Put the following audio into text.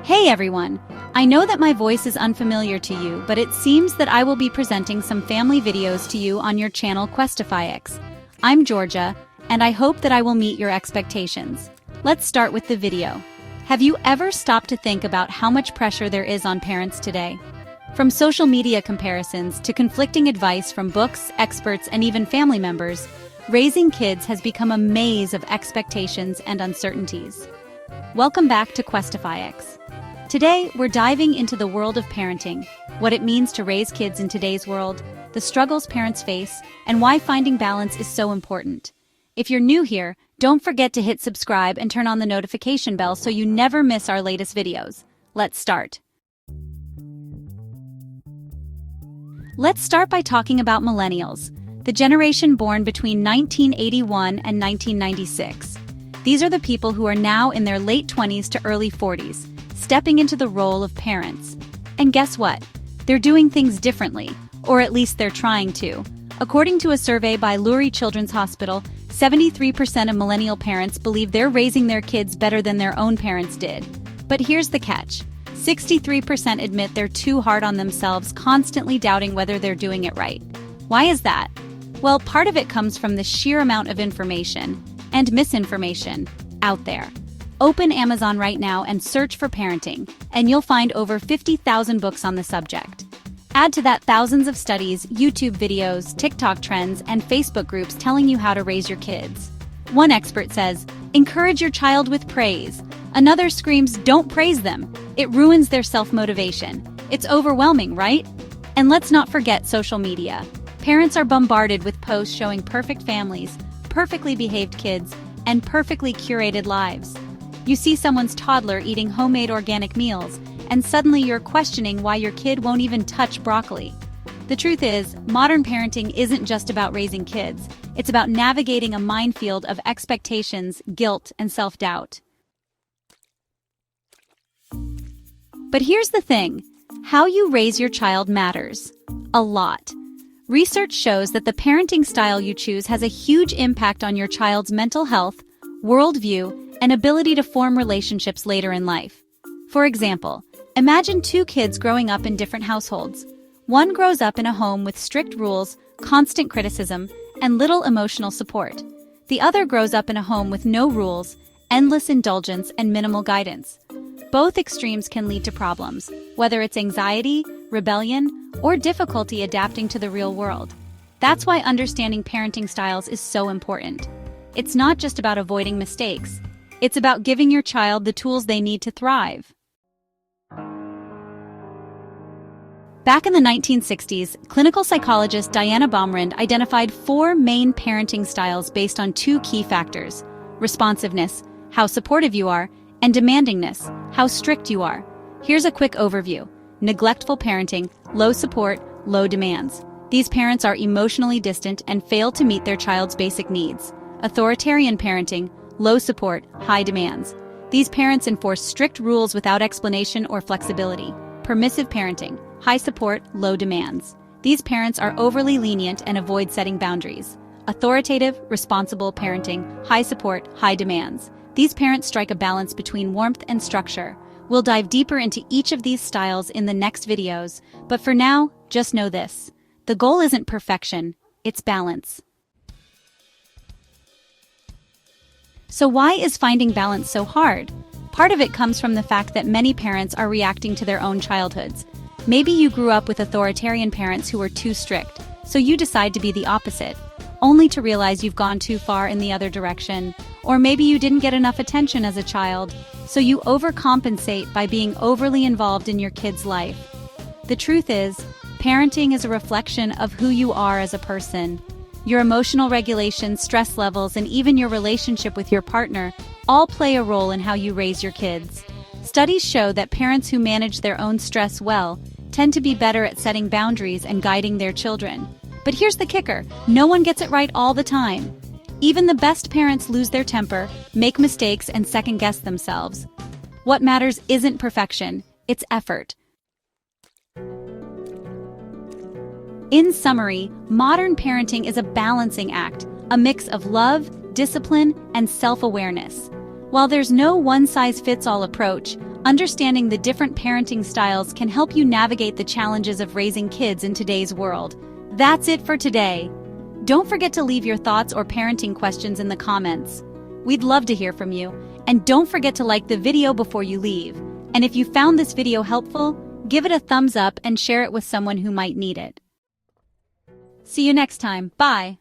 Hey everyone! I know that my voice is unfamiliar to you, but it seems that I will be presenting some family videos to you on your channel QuestifyX. I'm Georgia, and I hope that I will meet your expectations. Let's start with the video. Have you ever stopped to think about how much pressure there is on parents today? From social media comparisons to conflicting advice from books, experts, and even family members, raising kids has become a maze of expectations and uncertainties. Welcome back to QuestifyX. Today, we're diving into the world of parenting, what it means to raise kids in today's world, the struggles parents face, and why finding balance is so important. If you're new here, don't forget to hit subscribe and turn on the notification bell so you never miss our latest videos. Let's start. Let's start by talking about millennials, the generation born between 1981 and 1996. These are the people who are now in their late 20s to early 40s, stepping into the role of parents. And guess what? They're doing things differently, or at least they're trying to. According to a survey by Lurie Children's Hospital, 73% of millennial parents believe they're raising their kids better than their own parents did. But here's the catch. 63% admit they're too hard on themselves, constantly doubting whether they're doing it right. Why is that? Well, part of it comes from the sheer amount of information and misinformation out there. Open Amazon right now and search for parenting, and you'll find over 50,000 books on the subject. Add to that thousands of studies, YouTube videos, TikTok trends, and Facebook groups telling you how to raise your kids. One expert says, encourage your child with praise. Another screams, don't praise them. It ruins their self-motivation. It's overwhelming, right? And let's not forget social media. Parents are bombarded with posts showing perfect families, perfectly behaved kids, and perfectly curated lives. You see someone's toddler eating homemade organic meals, and suddenly you're questioning why your kid won't even touch broccoli. The truth is, modern parenting isn't just about raising kids. It's about navigating a minefield of expectations, guilt, and self-doubt. But here's the thing. How you raise your child matters. A lot. Research shows that the parenting style you choose has a huge impact on your child's mental health, worldview, and ability to form relationships later in life. For example, imagine two kids growing up in different households. One grows up in a home with strict rules, constant criticism, and little emotional support. The other grows up in a home with no rules, endless indulgence, and minimal guidance. Both extremes can lead to problems, whether it's anxiety, rebellion, or difficulty adapting to the real world. That's why understanding parenting styles is so important. It's not just about avoiding mistakes. It's about giving your child the tools they need to thrive. Back in the 1960s, clinical psychologist Diana Baumrind identified 4 main parenting styles based on 2 key factors: responsiveness, how supportive you are, and demandingness, how strict you are. Here's a quick overview. Neglectful parenting, low support, low demands. These parents are emotionally distant and fail to meet their child's basic needs. Authoritarian parenting, low support, high demands. These parents enforce strict rules without explanation or flexibility. Permissive parenting, high support, low demands. These parents are overly lenient and avoid setting boundaries. Authoritative, responsible parenting, high support, high demands. These parents strike a balance between warmth and structure. We'll dive deeper into each of these styles in the next videos, but for now, just know this. The goal isn't perfection, it's balance. So why is finding balance so hard? Part of it comes from the fact that many parents are reacting to their own childhoods. Maybe you grew up with authoritarian parents who were too strict, so you decide to be the opposite, only to realize you've gone too far in the other direction. Or maybe you didn't get enough attention as a child, so you overcompensate by being overly involved in your kid's life. The truth is, parenting is a reflection of who you are as a person. Your emotional regulation, stress levels, and even your relationship with your partner all play a role in how you raise your kids. Studies show that parents who manage their own stress well tend to be better at setting boundaries and guiding their children. But here's the kicker, no one gets it right all the time. Even the best parents lose their temper, make mistakes, and second-guess themselves. What matters isn't perfection, it's effort. In summary, modern parenting is a balancing act, a mix of love, discipline, and self-awareness. While there's no one-size-fits-all approach, Understanding the different parenting styles can help you navigate the challenges of raising kids in today's world. That's it for today. Don't forget to leave your thoughts or parenting questions in the comments. We'd love to hear from you. And don't forget to like the video before you leave. And if you found this video helpful, give it a thumbs up and share it with someone who might need it. See you next time. Bye.